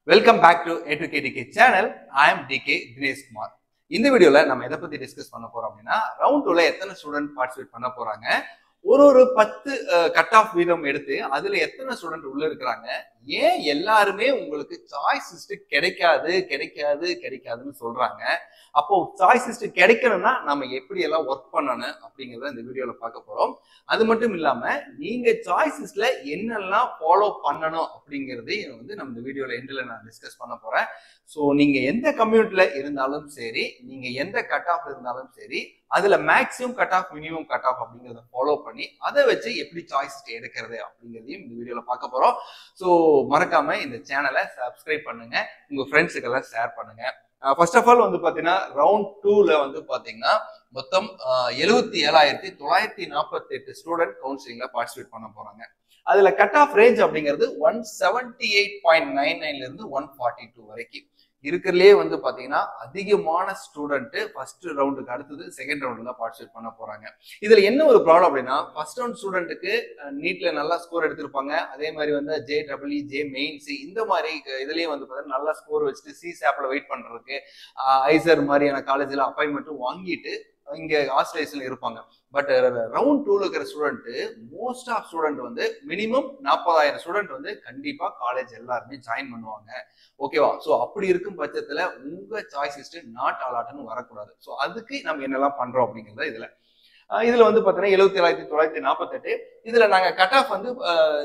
Welcome back to A2KDK channel. I am DK Dinesh Kumar. இந்த வீடியோல நம்ம எதை பத்தி டிஸ்கஸ் பண்ண போறோம் அப்படின்னா ரவுண்ட் 2ல எத்தனை ஸ்டூடெண்ட் பார்ட்டிசிபேட் பண்ண போறாங்க, ஒரு 10 கட் ஆஃப் வீதம் எடுத்து அதுல எத்தனை ஸ்டூடெண்ட் உள்ள இருக்கிறாங்க, ஏன் எல்லாருமே உங்களுக்கு சாய்ஸ் லிஸ்ட் கிடைக்காதுன்னு சொல்றாங்க. அப்போ சாய்ஸ் லிஸ்ட் கிடைக்கணும்னா நம்ம எப்படி எல்லாம் ஒர்க் பண்ணணும் அப்படிங்கறத இந்த வீடியோல பார்க்க போறோம். அது மட்டும் இல்லாம நீங்க சாய்ஸ் லிஸ்ட்ல என்னெல்லாம் ஃபாலோ பண்ணணும் அப்படிங்கறதையும் நம்ம இந்த வீடியோல எண்ட்ல நான் டிஸ்கஸ் பண்ண போறேன். ஸோ நீங்க எந்த கம்யூனிட்டில இருந்தாலும் சரி, நீங்க எந்த கட் ஆஃப் இருந்தாலும் சரி, அதுல maximum cut off minimum cut off அப்படிங்கறத ஃபாலோ பண்ணி அதை வச்சு எப்படி சாய்ஸ் எடுக்கிறது அப்படிங்கறதையும் இந்த வீடியோல பார்க்க போறோம். ஸோ மறக்காம இந்த சேனலை சப்ஸ்கிரைப் பண்ணுங்க, உங்க ஃப்ரெண்ட்ஸுக்கு எல்லாம் ஷேர் பண்ணுங்க. ஃபர்ஸ்ட் ஆஃப் ஆல் பாத்தீங்கன்னா ரவுண்ட் 2ல பாத்தீங்கன்னா மொத்தம் 77,948 ஸ்டூடெண்ட் கவுன்சிலிங்ல பார்ட்டிசிபேட் பண்ண போறாங்க. அதுல கட் ஆஃப் ரேஞ்ச் அப்படிங்கிறது 178.99 இருந்து 142 வரைக்கும் இருக்கிறதுலே பாத்தீங்கன்னா அதிகமான ஸ்டூடெண்ட் ஃபர்ஸ்ட் ரவுண்டுக்கு அடுத்தது செகண்ட் ரவுண்ட்ல தான் பார்ட்டிசிபேட் பண்ண போறாங்க. இதுல என்ன ஒரு ப்ராப்ளம் அப்படின்னா, ஃபர்ஸ்ட் ரவுண்ட் ஸ்டூடெண்ட்டுக்கு நீட்ல நல்லா ஸ்கோர் எடுத்திருப்பாங்க. அதே மாதிரி JEE, ஜே மெயின்ஸ் இந்த மாதிரி இதுலயும் பாத்தீங்கன்னா நல்லா ஸ்கோர் வச்சுட்டு CSAPல வெயிட் பண்றதுக்கு ஐசர் மாதிரியான காலேஜ்ல அப்பாயின்மெண்ட்டும் வாங்கிட்டு இங்க ஆஸ்திரேலியால இருப்பாங்க. பட் ரவுண்ட் 2ல இருக்கிற student most of student minimum 40,000 student கண்டிப்பா காலேஜ் எல்லாருமே ஜாயின் பண்ணுவாங்க. ஓகேவா? சோ அப்படி இருக்கும் பட்சத்துல உங்க சாய்ஸ் லிஸ்ட் நாட் அலாட்னு வரக்கூடாது. சோ அதுக்கு நம்ம என்னெல்லாம் பண்றோம் அப்படிங்கறத இதுல பாத்தீங்கன்னா 77,948 இதுல நாங்க கட் ஆஃப்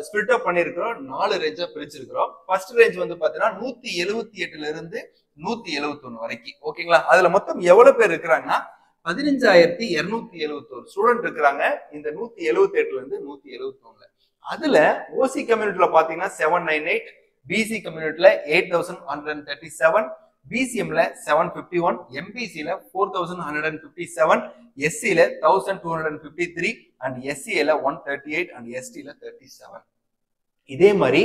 ஸ்பிளிட் அப் பண்ணிருக்கிறோம். 4 ரேஞ்சா பிரிச்சிருக்கிறோம். ஃபர்ஸ்ட் ரேஞ்ச் பாத்தீங்கன்னா 178ல இருந்து 171 வரைக்கும். ஓகேங்களா? அதுல மொத்தம் எவ்வளவு பேர் இருக்கிறாங்கன்னா 15,271 ஸ்டூடெண்ட் இருக்கிறாங்க இந்த 178ல இருந்து 171. அதுல ஓசி கம்யூனிட்டில பாத்தீங்கன்னா 798, பிசி கம்யூனிட்டில 8,137, பிசிஎம்ல 751, எம்பிசில 4,157, எஸ்சில 1,253 அண்ட் எஸ்சில 138 அண்ட் எஸ்டில 37. இதே மாதிரி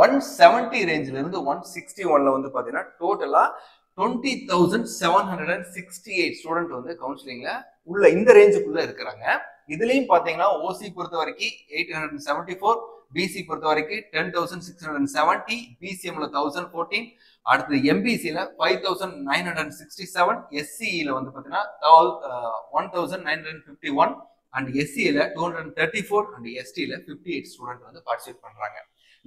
170 ரேஞ்சில இருந்து 161ல பாத்தீங்கன்னா டோட்டலா 20,768 ஸ்டூடெண்ட் கவுன்சிலிங்ல உள்ள இந்த ரேஞ்சுக்குள்ள இருக்கிறாங்க. இதுலயும் பாத்தீங்கன்னா ஓசி பொறுத்த வரைக்கும் 874, பிசி பொறுத்த வரைக்கும் 10,670, பிசிஎம்ல 1,014, அடுத்து எம்பிசில 5,967, எஸ்சில பாத்தீங்கன்னா 1,951 அண்ட் எஸ்சில 234 அண்ட் எஸ்டில 58 ஸ்டூடெண்ட் பார்ட்டிசிபேட் பண்றாங்க.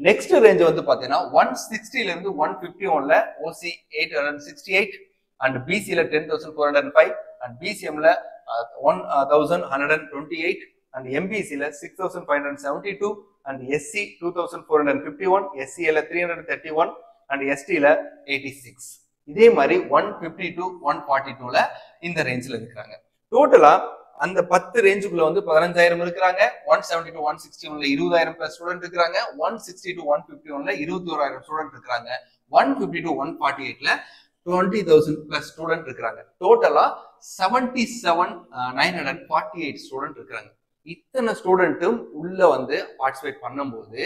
நெக்ஸ்ட் ரேஞ்ச் பாத்தீங்கன்னா 160ல இருந்து 151ல ஓசி 868 அண்ட் பிசில 10,405 அண்ட் பிசிஎம்ல 1,128 அண்ட் எம்பிசில 6,572 அண்ட் எஸ்சி 2,451, எஸ்சில 331 அண்ட் எஸ்டில 86. இதே மாதிரி 150 to 142ல இந்த ரேஞ்ச்ல இருக்காங்க. டோட்டலா அந்த 10 ரேஞ்சுக்குள்ள 15,000 இருக்கிறாங்க. 170 to 161ல 20,000 பிளஸ் ஸ்டூடெண்ட் இருக்கிறாங்க. 160 to 151ல 21,000 ஸ்டூடெண்ட் இருக்கிறாங்க. 150 to 148ல 20,000 பிளஸ் ஸ்டூடெண்ட் இருக்கிறாங்க. டோட்டலா 77,948 ஸ்டூடெண்ட் இருக்கிறாங்க. இத்தனை ஸ்டூடெண்ட்டும் உள்ள பார்ட்டிசிபேட் பண்ணும்போது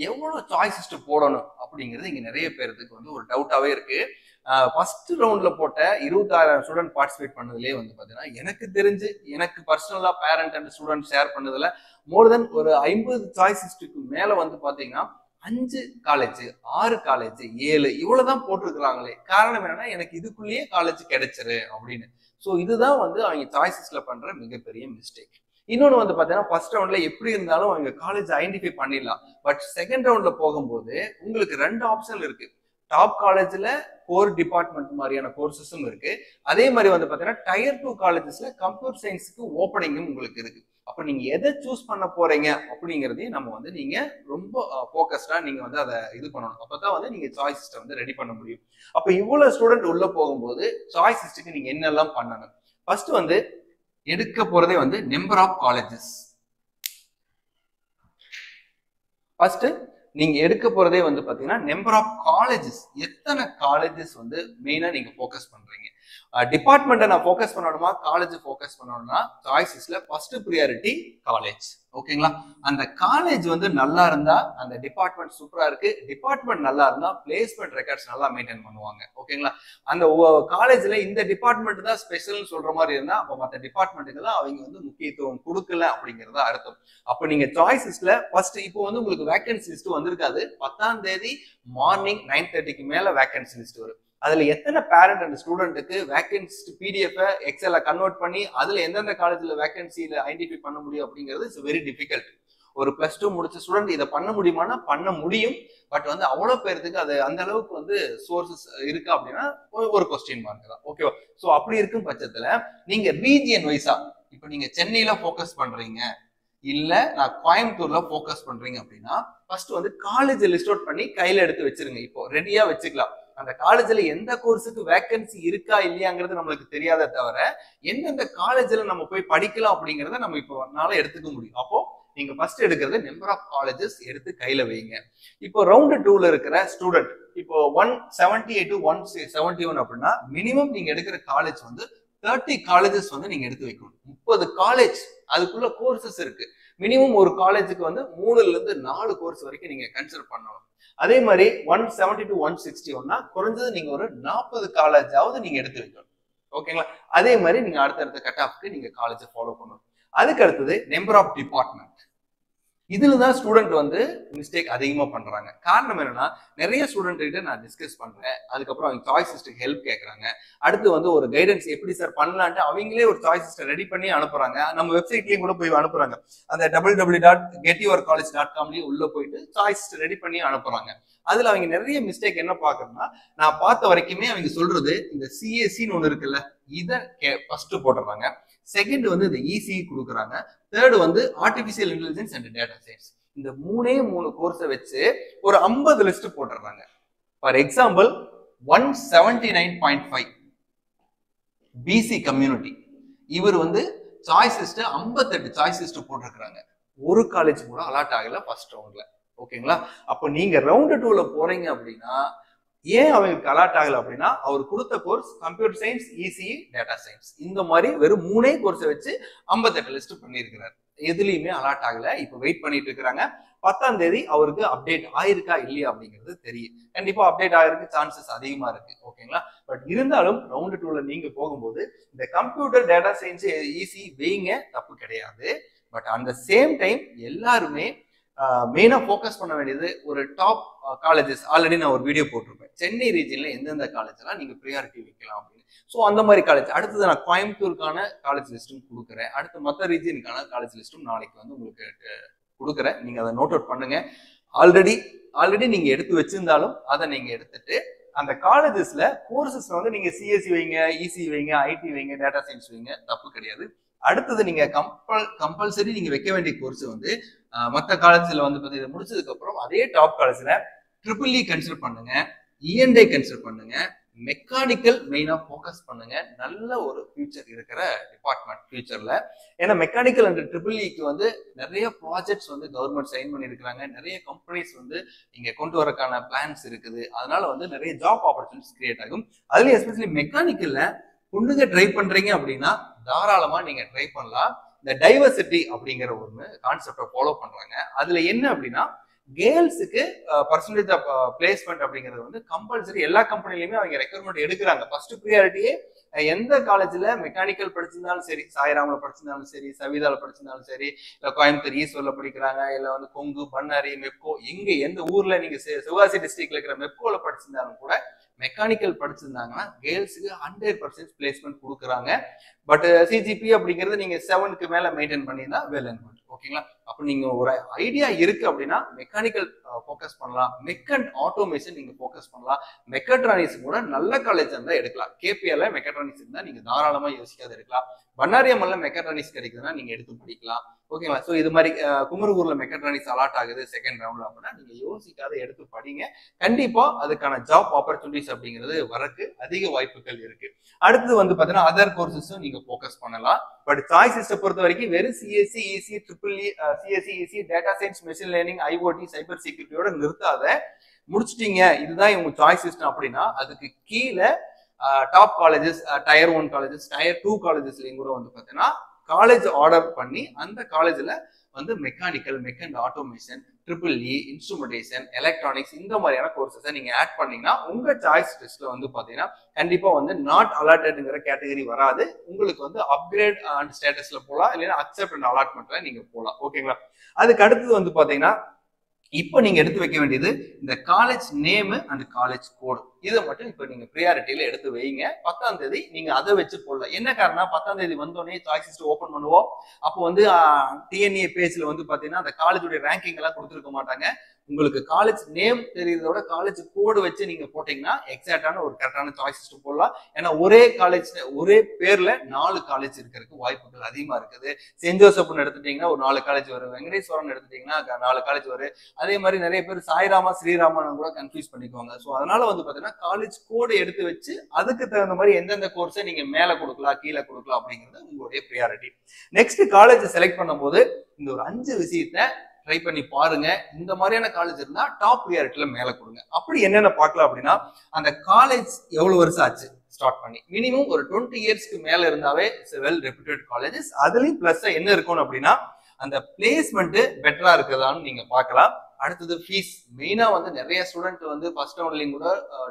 எவ்வளவு சாய்ஸ் போடணும் அப்படிங்கிறது இங்க நிறைய பேருக்கு ஒரு டவுட்டாவே இருக்கு. ஃபர்ஸ்ட் ரவுண்ட்ல போட்ட 20,000 ஸ்டூடெண்ட் பார்ட்டிசிபேட் பண்ணதுலேயே பாத்தீங்கன்னா எனக்கு தெரிஞ்சு, எனக்கு பர்சனலா பேரண்ட் அண்ட் ஸ்டூடெண்ட் ஷேர் பண்ணதுல மோர் தென் ஒரு 50 சாய்ஸிஸ்டுக்கு மேல பாத்தீங்கன்னா 5 காலேஜ், 6 காலேஜ், 7 இவ்வளவுதான் போட்டிருக்கிறாங்களே. காரணம் என்னன்னா எனக்கு இதுக்குள்ளேயே காலேஜ் கிடைச்சிரு அப்படின்னு. சோ இதுதான் அவங்க சாய்ஸஸ்ல பண்ற மிகப்பெரிய மிஸ்டேக். இன்னொன்னு பாத்தீங்கன்னா ஃபர்ஸ்ட் ரவுண்ட்ல எப்படி இருந்தாலும் அவங்க காலேஜ் ஐடென்டிஃபை பண்ணிடலாம். பட் செகண்ட் ரவுண்ட்ல போகும்போது உங்களுக்கு 2 ஆப்ஷன் இருக்கு. டாப் காலேஜ்ல கோர் டிபார்ட்மெண்ட் மாதிரியான கோர்சஸும் இருக்கு. அதே மாதிரி பாத்தீங்கன்னா டயர் 2 காலேஜஸ்ல கம்ப்யூட்டர் சயின்ஸுக்கு ஓப்பனிங்கும் உங்களுக்கு இருக்கு. அப்ப நீங்க எதை சூஸ் பண்ண போறீங்க அப்படிங்கறதையும் நம்ம நீங்க ரொம்ப போக்கஸ்டா நீங்க அதை இது பண்ணணும். அப்பதான் நீங்க சாய்ஸ் சிஸ்டம் ரெடி பண்ண முடியும். அப்ப இவ்வளவு ஸ்டூடெண்ட் உள்ள போகும்போது சாய்ஸ் சிஸ்டத்துக்கு நீங்க என்னெல்லாம் பண்ணணும்? ஃபர்ஸ்ட் எடுக்க போறதே நம்பர் ஆஃப் காலேஜஸ். ஃபர்ஸ்ட் நீங்க எடுக்க போறதே பாத்தீங்கன்னா நம்பர் ஆஃப் காலேஜஸ். எத்தனை காலேஜஸ் மெயினா நீங்க போக்கஸ் பண்றீங்க. டிபார்ட்மெண்ட்டை நான் ஃபோக்கஸ் பண்ணணுமா காலேஜ் ஃபோக்கஸ் பண்ணணும்னா சாய்ஸஸ்ல ஃபர்ஸ்ட் ப்ரியாரிட்டி காலேஜ். ஓகேங்களா? அந்த காலேஜ் வந்து நல்லா இருந்தா அந்த டிபார்ட்மெண்ட் சூப்பரா இருக்கு, டிபார்ட்மெண்ட் நல்லா இருந்தா பிளேஸ்மெண்ட் ரெக்கார்ட்ஸ் நல்லா மெயின்டைன் பண்ணுவாங்க. ஓகேங்களா? அந்த காலேஜ்ல இந்த டிபார்ட்மெண்ட் தான் ஸ்பெஷல்னு சொல்ற மாதிரி இருந்தா அப்ப மற்ற டிபார்ட்மெண்ட்டுக்கு தான் அவங்க வந்து முக்கியத்துவம் கொடுக்கல அப்படிங்கறத அர்த்தம். அப்ப நீங்க சாய்ஸஸ்ல ஃபர்ஸ்ட் இப்போ வந்து உங்களுக்கு வேகன்சி லிஸ்ட் வந்திருக்காது. 10ஆம் தேதி மார்னிங் 9:30க்கு மேல வேகன்சி லிஸ்ட் வரும். அதுல எத்தனை பேரண்ட் அண்ட் ஸ்டூடெண்ட்டுக்கு வேகன்சி பிடிஎஃப் எக்ஸல கன்வெர்ட் பண்ணி அதுல எந்தெந்த காலேஜ்ல வேகன்சியில ஐடென்டிஃபை பண்ண முடியும் அப்படிங்கிறது இட்ஸ் வெரி டிஃபிகல்ட். ஒரு +2 முடிச்ச ஸ்டூடெண்ட் இதை பண்ண முடியுமானா பண்ண முடியும். பட் வந்து அவ்வளவு பேருக்கு அது அந்த அளவுக்கு வந்து சோர்சஸ் இருக்கா அப்படின்னா ஒரு கொஸ்டின் மார்க் தான். ஓகேவா? சோ அப்படி இருக்கும் பட்சத்துல நீங்க ரீஜியன் வைஸா இப்ப நீங்க சென்னையில போக்கஸ் பண்றீங்க இல்ல நான் கோயம்புத்தூர்ல போக்கஸ் பண்றீங்க அப்படின்னா ஃபர்ஸ்ட் வந்து காலேஜ் லிஸ்ட் அவுட் பண்ணி கையில எடுத்து வச்சிருங்க. இப்போ ரெடியா வச்சுக்கலாம். அந்த காலேஜ்ல எந்த கோர்ஸுக்கு வேகன்சி இருக்கா இல்லையாங்கிறது நம்மளுக்கு தெரியாத தவிர எந்தெந்த காலேஜ்ல நம்ம போய் படிக்கலாம் அப்படிங்கறத நம்ம இப்போ எடுத்துக்க முடியும். அப்போ நீங்க ஃபர்ஸ்ட் எடுக்கிறது நம்பர் ஆஃப் காலேஜஸ் எடுத்து கையில வைங்க. இப்போ ரவுண்ட் 2ல இருக்கிற ஸ்டூடெண்ட் இப்போ 178 to 171 அப்படின்னா மினிமம் நீங்க எடுக்கிற காலேஜ் வந்து 30 காலேஜஸ் வந்து நீங்க எடுத்து வைக்கணும். 30 காலேஜ் அதுக்குள்ள கோர்சஸ் இருக்கு. மினிமம் ஒரு காலேஜுக்கு வந்து 3ல இருந்து 4 கோர்ஸ் வரைக்கும் நீங்க கன்சிடர் பண்ணணும். அதே மாதிரி 170 to 161 குறைஞ்சது நீங்க ஒரு 40 காலேஜாவது நீங்க எடுத்து வைக்கணும். ஓகேங்களா? அதே மாதிரி நீங்க அடுத்தடுத்த கட் ஆஃப்க்கு நீங்க காலேஜை ஃபாலோ பண்ணணும். அதுக்கு அடுத்தது நம்பர் ஆஃப் டிபார்ட்மெண்ட். இதுலதான் ஸ்டூடெண்ட் வந்து மிஸ்டேக் அதிகமா பண்றாங்க. காரணம் என்னன்னா நிறைய ஸ்டூடெண்ட் கிட்ட நான் டிஸ்கஸ் பண்றேன், அதுக்கப்புறம் அவங்க சாய்ஸ் லிஸ்ட்டுக்கு ஹெல்ப் கேட்கறாங்க. அடுத்து வந்து ஒரு கைடன்ஸ் எப்படி சார் பண்ணலான்ட்டு அவங்களே ஒரு சாய்ஸ் லிஸ்ட்டை ரெடி பண்ணி அனுப்புறாங்க. நம்ம வெப்சைட்லயும் கூட போய் அனுப்புறாங்க. அந்த www.getyourcollege.com உள்ள போயிட்டு சாய்ஸ் ரெடி பண்ணி அனுப்புறாங்க. அதுல அவங்க நிறைய மிஸ்டேக் என்ன பாக்குறேன்னா நான் பார்த்த வரைக்குமே அவங்க சொல்றது இந்த சிஎஸ்சின்னு ஒண்ணு இருக்குல்ல இதை ஃபர்ஸ்ட் போட்டுறாங்க. செகண்ட் வந்து இந்த இசி கொடுக்குறாங்க. தேர்ட் வந்து artificial intelligence and data science. இந்த 3 கோர்ஸை வச்சு ஒரு 50 லிஸ்ட் போட்டுறாங்க. ஃபார் எக்ஸாம்பிள் 179.5 பிசி கம்யூனிட்டி இவர் வந்து சாய்ஸ் லிஸ்ட் 58 சாய்ஸ் லிஸ்ட் போட்டிருக்கிறாங்க. ஒரு காலேஜ் கூட அலாட் ஆகல ஃபர்ஸ்ட் ரவுண்ட்ல. ஓகேங்களா? அப்போ நீங்க ரவுண்ட் 2ல போறீங்க அப்படின்னா ஏன் அவங்களுக்கு அலாட் ஆகல அப்படின்னா அவர் கொடுத்த course computer science, ECE, data science இந்த மாதிரி வெறும் 3 கோர்ஸை வச்சு 58 லிஸ்ட் பண்ணியிருக்கிறார். எதுலையுமே அலாட் ஆகல. இப்ப வெயிட் பண்ணிட்டு இருக்கிறாங்க. 10ஆம் தேதி அவருக்கு அப்டேட் ஆயிருக்கா இல்லையா அப்படிங்கிறது தெரியும். கண்டிப்பா அப்டேட் ஆகிறதுக்கு சான்சஸ் அதிகமா இருக்கு. ஓகேங்களா? பட் இருந்தாலும் ரவுண்ட் 2ல நீங்க போகும்போது இந்த கம்ப்யூட்டர், டேட்டா சயின்ஸ், இசி வைங்க, தப்பு கிடையாது. பட் அந்த சேம் டைம் எல்லாருமே மெயினா ஃபோக்கஸ் பண்ண வேண்டியது ஒரு டாப் காலேஜஸ். ஆல்ரெடி நான் ஒரு வீடியோ போட்டிருப்பேன் சென்னை ரீஜன்ல எந்தெந்த காலேஜ்லாம் நீங்க ப்ரியாரிட்டி வைக்கலாம் அப்படின்னு. ஸோ அந்த மாதிரி காலேஜ் அடுத்தது நான் கோயம்புத்தூருக்கான காலேஜ் லிஸ்ட்டும் கொடுக்குறேன். அடுத்து மற்ற ரீஜனுக்கான காலேஜ் லிஸ்ட்டும் நாளைக்கு வந்து உங்களுக்கு கொடுக்குறேன். நீங்க அதை நோட் அவுட் பண்ணுங்க. ஆல்ரெடி நீங்க எடுத்து வச்சிருந்தாலும் அதை நீங்க எடுத்துட்டு அந்த காலேஜஸ்ல கோர்சஸ் வந்து நீங்க சிஎஸ்சி வைங்க, இசி வைங்க, ஐடி வைங்க, டேட்டா சயின்ஸ் வைங்க, தப்பு கிடையாது. அடுத்தது நீங்க கம்பல்சரி நீங்க வைக்க வேண்டிய கோர்ஸ் வந்து மற்ற காலேஜ்ல வந்து இதை முடிச்சதுக்கு அப்புறம் அதே டாப் காலேஜ்ல ட்ரிபிள்இ கன்சிடர் பண்ணுங்க, இஎன்டே கன்சிடர் பண்ணுங்க, மெக்கானிக்கல் மெயினா ஃபோக்கஸ் பண்ணுங்க. நல்ல ஒரு ஃபியூச்சர் இருக்கிற டிபார்ட்மெண்ட் ஃபியூச்சர்ல. ஏன்னா மெக்கானிக்கல் அண்ட் ட்ரிபிள்இக்கு வந்து நிறைய ப்ராஜெக்ட்ஸ் வந்து கவர்மெண்ட் சைன் பண்ணியிருக்கிறாங்க. நிறைய கம்பெனிஸ் வந்து இங்க கொண்டு வரக்கான பிளான்ஸ் இருக்குது. அதனால வந்து நிறைய ஜாப் ஆப்பர்ச்சுனிட்டிஸ் கிரியேட் ஆகும். அதுலயும் எஸ்பெஷலி மெக்கானிக்கல்ல பொண்ணுங்க ட்ரை பண்றீங்க அப்படின்னா தாராளமா நீங்க ட்ரை பண்ணலாம். இந்த டைவர்சிட்டி அப்படிங்கிற ஒரு கான்செப்டை ஃபாலோ பண்றாங்க. அதுல என்ன அப்படின்னா கேர்ள்ஸுக்கு பர்சன்டேஜ் ஆஃப் பிளேஸ்மெண்ட் அப்படிங்கிறது வந்து கம்பல்சரி எல்லா கம்பெனிலுமே அவங்க ரெக்யர்மெண்ட் எடுக்கிறாங்க. ஃபர்ஸ்ட் ப்ரியாரிட்டியே எந்த காலேஜ்ல மெக்கானிக்கல் படிச்சிருந்தாலும் சரி, சாய்ராம்ல படிச்சிருந்தாலும் சரி, சவிதால படிச்சிருந்தாலும் சரி, இல்ல கோயம்புத்தூர் ஈஸ்வர்ல படிக்கிறாங்க, இல்ல வந்து கொங்கு, பண்ணாரி, மெப்கோ எந்த ஊர்ல நீங்க சிவகாசி டிஸ்ட்ரிக்ட்ல இருக்கிற மெப்கோல படிச்சிருந்தாலும் கூட மெக்கானிக்கல் படிச்சிருந்தாங்கன்னா கேர்ள்ஸுக்கு 100% பிளேஸ்மெண்ட் கொடுக்குறாங்க. பட் சிஜிபி அப்படிங்கிறது நீங்க 7க்கு மேல மெயின்டைன் பண்ணியிருந்தா வெல் அண்ட் குட். ஓகேங்களா? அப்போ நீங்க ஒரு ஐடியா இருக்கு அப்படின்னா மெக்கானிக்கல் ஃபோக்கஸ் பண்ணலாம். மெக் அண்ட் ஆட்டோமேஷன் நீங்க ஃபோக்கஸ் பண்ணலாம். மெக்கட்ரானிக்ஸ் கூட நல்ல காலேஜ் இருந்தா எடுக்கலாம். கேபிஎல்ல மெக்கட்ரானிக்ஸ் இருந்தா நீங்க தாராளமா யோசிக்காத எடுக்கலாம். பண்ணாரியம்மல்ல மெக்கட்ரானிக்ஸ் கிடைக்குதுன்னா நீங்க எடுத்து படிக்கலாம். ஓகேங்களா? ஸோ இது மாதிரி குமரகூர்ல மெக்கட்ரானிக்ஸ் அலாட் ஆகுது செகண்ட் ரவுண்ட்ல அப்படின்னா நீங்க யோசிக்காத எடுத்து படிங்க. கண்டிப்பா அதுக்கான ஜாப் ஆப்பர்ச்சுனிட்டிஸ் அப்படிங்கிறது வரக்கு அதிக வாய்ப்புகள் இருக்கு. அடுத்து வந்து பாத்தீங்கன்னா அதர் கோர்சஸும் நீங்க ஃபோக்கஸ் பண்ணலாம். பட் சாய்ஸ் லிஸ்ட்டை பொறுத்த வரைக்கும் வெறும் CSE, ECE, triple E, CSE, ECE, data science, machine learning, IOT, cyber செக்யூரிட்டியோட நிறுத்தாத. முடிச்சிட்டீங்க இதுதான் உங்க சாய்ஸ் லிஸ்ட் அப்படின்னா அதுக்கு கீழே top colleges, tier 1 colleges, tier 2 காலேஜஸ்லயும் கூட வந்து பாத்தீங்கன்னா காலேஜ் ஆர்டர் பண்ணி அந்த காலேஜ்ல வந்து mechanical, mech automation, EEE, instrumentation, electronics இந்த மாதிரியான கோர்சஸை நீங்க ஆட் பண்ணீங்கன்னா உங்க சாய்ஸ் லிஸ்ட்ல வந்து பாத்தீங்கன்னா கண்டிப்பா வந்து நாட் அலாட்டட்ங்கிற கேட்டகரி வராது. உங்களுக்கு வந்து அப்கிரேட் அண்ட் ஸ்டேட்டஸ்ல போகலாம், இல்லைன்னா அக்செப்ட் அண்ட் அலாட்மெண்ட்ல நீங்க போகலாம். ஓகேங்களா? அதுக்கு அடுத்தது வந்து பாத்தீங்கன்னா இப்போ நீங்க எடுத்து வைக்க வேண்டியது இந்த காலேஜ் நேம் அண்ட் காலேஜ் கோடு. இதை மட்டும் இப்போ நீங்க ப்ரியாரிட்டியில எடுத்து வைங்க. 10ஆம் தேதி நீங்க அதை வச்சு போடலாம். என்ன காரணம், 10ஆம் தேதி வந்தோடனே சாய்ஸ் லிஸ்ட் ஓபன் பண்ணுவோம். அப்போ வந்து டிஎன்ஏ பேஜ்ல வந்து பாத்தீங்கன்னா அந்த காலேஜோட ரேங்கிங் எல்லாம் கொடுத்துருக்க மாட்டாங்க. உங்களுக்கு காலேஜ் நேம் தெரியுறதோட காலேஜ் கோடு வச்சு நீங்க போட்டீங்கன்னா எக்ஸாக்டான ஒரு கரெக்டான சாய்ஸ் லிஸ்ட் போடலாம். ஏன்னா ஒரே காலேஜ், ஒரே பேர்ல 4 காலேஜ் இருக்கிறதுக்கு வாய்ப்புகள் அதிகமா இருக்குது. சென்ட் ஜோசப்னு எடுத்துட்டீங்கன்னா ஒரு 4 காலேஜ் வரும், வெங்கடேஸ்வரன் எடுத்துட்டீங்கன்னா 4 காலேஜ் வரும். அதே மாதிரி நிறைய பேர் சாய்ராமா, ஸ்ரீராமன் கூட கன்ஃபியூஸ் பண்ணிக்குவாங்க. ஸோ அதனால வந்து பாத்தீங்கன்னா காலேஜ் கோடு எடுத்து வச்சு அதுக்கு தகுந்த மாதிரி எந்தெந்த கோர்ஸை நீங்க மேல கொடுக்கலாம், கீழே கொடுக்கலாம் அப்படிங்கிறது உங்களுடைய ப்ரியாரிட்டி. நெக்ஸ்ட் காலேஜ் செலக்ட் பண்ணும்போது இந்த ஒரு 5 விஷயத்த ட்ரை பண்ணி பாருங்க. இந்த மாதிரியான காலேஜ் இருந்தா டாப் ப்ரியாரிட்டில மேல கொடுங்க. அப்படி என்னென்ன பார்க்கலாம் அப்படின்னா, அந்த காலேஜ் எவ்வளவு வருஷம் ஆச்சு ஸ்டார்ட் பண்ணி, மினிமம் ஒரு 20 இயர்ஸ்க்கு மேல இருந்தாவே வெல் ரெப்யூட்டட் காலேஜஸ். அதுலயும் பிளஸ் என்ன இருக்கணும் அப்படின்னா அந்த பிளேஸ்மெண்ட் பெட்டரா இருக்குதான்னு நீங்க பார்க்கலாம். அடுத்தது ஃபீஸ். மெயினா வந்து நிறைய ஸ்டூடெண்ட் வந்து ஃபர்ஸ்ட் ரவுண்ட்லயும் கூட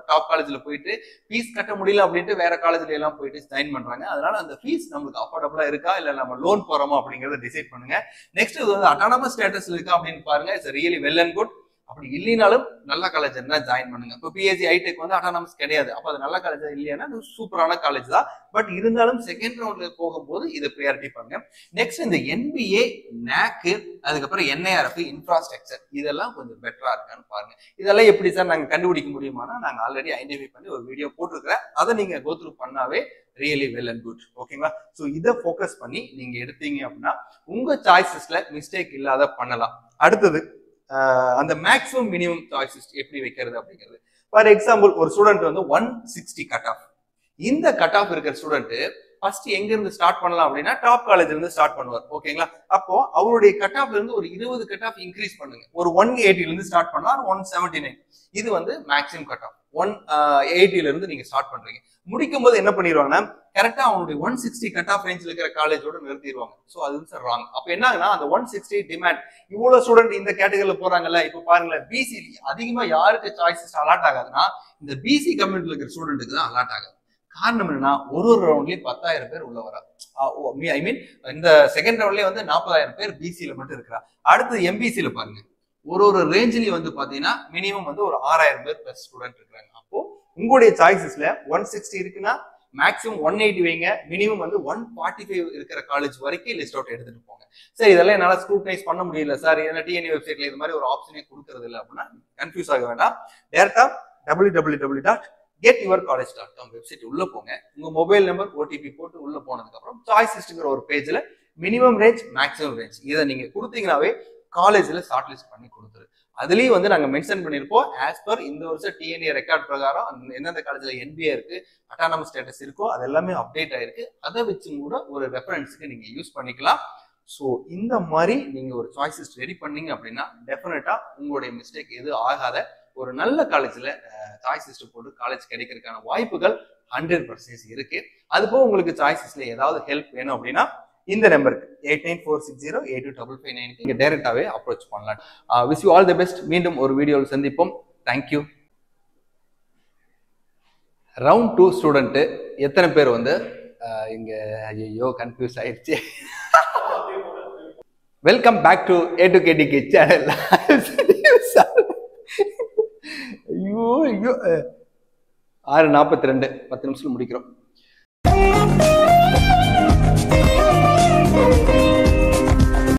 டாப் காலேஜ்ல போயிட்டு ஃபீஸ் கட்ட முடியல அப்படின்ட்டு வேற காலேஜ்ல எல்லாம் போயிட்டு ஜாயின் பண்றாங்க. அதனால அந்த ஃபீஸ் நம்மளுக்கு அஃபோர்டபுளா இருக்கா, இல்ல நம்ம லோன் போறோமா அப்படிங்கறத டிசைட் பண்ணுங்க. நெக்ஸ்ட் இது வந்து அட்டானமஸ் ஸ்டேட்டஸ் இருக்கா அப்படின்னு பாருங்க. It's really well and good. அப்படி இல்லைனாலும் நல்ல காலேஜ் இருந்தா ஜாயின் பண்ணுங்க. இப்போ பிஎஸ்சி ஐடெக் வந்து அட்டானமஸ் கிடையாது, அப்போ அது நல்ல காலேஜா இல்லையானா அது சூப்பரான காலேஜ் தான். பட் இருந்தாலும் செகண்ட் ரவுண்ட்ல போகும்போது இதை ப்ரியாரிட்டி பண்ணுங்க. நெக்ஸ்ட் இந்த NBA, NAC, அதுக்கப்புறம் NIRF, இன்ஃப்ராஸ்ட்ரக்சர் இதெல்லாம் கொஞ்சம் பெட்டரா இருக்கான்னு பாருங்க. இதெல்லாம் எப்படி சார் நாங்க கண்டுபிடிக்க முடியுமானா, நாங்க ஆல்ரெடி ஐடென்டிஃபை பண்ணி ஒரு வீடியோ போட்டிருக்கிறேன். அதை நீங்க கோ த்ரூ பண்ணாவே ரியலி வெல் அண்ட் குட். ஓகேங்களா? ஸோ இதை ஃபோக்கஸ் பண்ணி நீங்க எடுத்தீங்க அப்படின்னா உங்க சாய்ஸஸ்ல மிஸ்டேக் இல்லாத பண்ணலாம். அடுத்தது அந்த மேக்ஸிமம் மினிமம் சாய்ஸஸ் எப்படி வைக்கிறது அப்படிங்கிறது. ஃபார் எக்ஸாம்பிள் ஒரு ஸ்டூடெண்ட் வந்து 160 கட் ஆஃப். இந்த கட் ஆஃப் இருக்கிற ஸ்டூடெண்ட் ஃபர்ஸ்ட் எங்க இருந்து ஸ்டார்ட் பண்ணலாம் அப்படின்னா டாப் காலேஜ்ல இருந்து ஸ்டார்ட் பண்ணுவார். ஓகேங்களா? அப்போ அவருடைய கட் ஆஃப்ல இருந்து ஒரு 20 கட் ஆஃப் இன்க்ரீஸ் பண்ணுங்க. ஒரு 180ல இருந்து ஸ்டார்ட் பண்ணலாம், 179. இது வந்து மேக்ஸிமம் கட் ஆஃப். 180ல இருந்து நீங்க ஸ்டார்ட் பண்றீங்க. முடிக்கும் போது என்ன பண்ணிடுவாங்கன்னா கரெக்டா அவனுடைய 160 கட் ஆஃப் ரேஞ்சில் இருக்கிற காலேஜோட நிறுத்திடுவாங்க. ஸோ அது வந்து ராங். அப்ப என்ன ஆகுனா அந்த 160 டிமாண்ட் இவ்வளவு ஸ்டூடெண்ட் இந்த கேட்டகரியில போறாங்கல்ல. இப்ப பாருங்களேன், பிசி அதிகமா யாருக்கு சாய்ஸஸ் அலாட் ஆகாதுன்னா இந்த பிசி கம்யூனிட்டில இருக்கிற ஸ்டூடெண்ட்டுக்கு தான் அலாட் ஆகாது. காரணம் என்னன்னா ஒரு ரவுண்ட்லயும் 10,000 பேர் உள்ள வரா. ஐ மீன் இந்த செகண்ட் ரவுண்ட்லயே வந்து 40,000 பேர் பிசியில மட்டும் இருக்கிறா. அடுத்து எம்பிசியில பாருங்க, ஒரு ரேஞ்சிலயும் வந்து பாத்தீங்கன்னா மினிமம் வந்து ஒரு 6,000 பேர் பிளஸ் ஸ்டூடெண்ட் இருக்கிறாங்க. அப்போ உங்களுடைய சாய்ஸஸ்ல 160 இருக்குன்னா மேக்ஸிமம் 180 வைங்க. மினிமம் வந்து 145 இருக்கிற காலேஜ் வரைக்கும் லிஸ்ட் அவுட் எடுத்துட்டு போங்க. சரி, இதெல்லாம் என்னால ஸ்க்ரூட்டனைஸ் பண்ண முடியல சார், ஏன்னா டிஎன்ஏ வெப்சைட்ல இது மாதிரி ஒரு ஆப்ஷனே கொடுக்கறது இல்லை அப்படின்னா கன்ஃபியூஸ் ஆக வேண்டாம். டேரக்டா www.getyourcollege.com வெப்சைட் உள்ள போங்க. உங்க மொபைல் நம்பர், ஓடிபி போட்டு உள்ள போனதுக்கு அப்புறம் சாய்ஸ் லிஸ்ட்ங்கிற ஒரு பேஜ்ல மினிமம் ரேஞ்ச், மேக்ஸிமம் ரேஞ்ச் இதை நீங்க கொடுத்தீங்கன்னாவே காலேஜ்ல ஷார்ட் லிஸ்ட் பண்ணி கொடுத்துரு. அதுலயும் வந்து நாங்க மென்ஷன் பண்ணிருப்போம் ஆஸ் பர் இந்த வருஷம் டிஎன்ஏ ரெக்கார்ட் பிரகாரம் எந்தெந்த காலேஜ்ல NBA இருக்கு, அட்டானமஸ் ஸ்டேட்டஸ் இருக்கோ அது எல்லாமே அப்டேட் ஆயிருக்கு. அதை வச்சு கூட ஒரு ரெஃபரன்ஸுக்கு நீங்க யூஸ் பண்ணிக்கலாம். ஸோ இந்த மாதிரி நீங்க ஒரு சாய்ஸஸ் ரெடி பண்ணீங்க அப்படின்னா டெஃபினட்டா உங்களுடைய மிஸ்டேக் எதுவும் ஆகாத ஒரு நல்ல காலேஜ்ல சாய்ஸ் லிஸ்ட் போட்டு காலேஜ் கிடைக்கிறதுக்கான வாய்ப்புகள் 100% இருக்கு. அதுபோக உங்களுக்கு சாய்ஸஸ்ல ஏதாவது ஹெல்ப் வேணும் அப்படின்னா இந்த நம்பருக்கு 8946082559 நீங்க டைரக்டாவே அப்ரோச் பண்ணலாம். Wish you all the best. மீண்டும் ஒரு வீடியோவில் சந்திப்போம். தேங்க்யூ. ரவுண்ட் 2 ஸ்டூடெண்ட் எத்தனை பேர் வந்து இங்க ஐயோ கன்ஃபியூஸ் ஆயிடுச்சு. Welcome back to A2KDK channel. ஐயோ 6:42 10 நிமிஷத்துல முடிக்கிறோம்.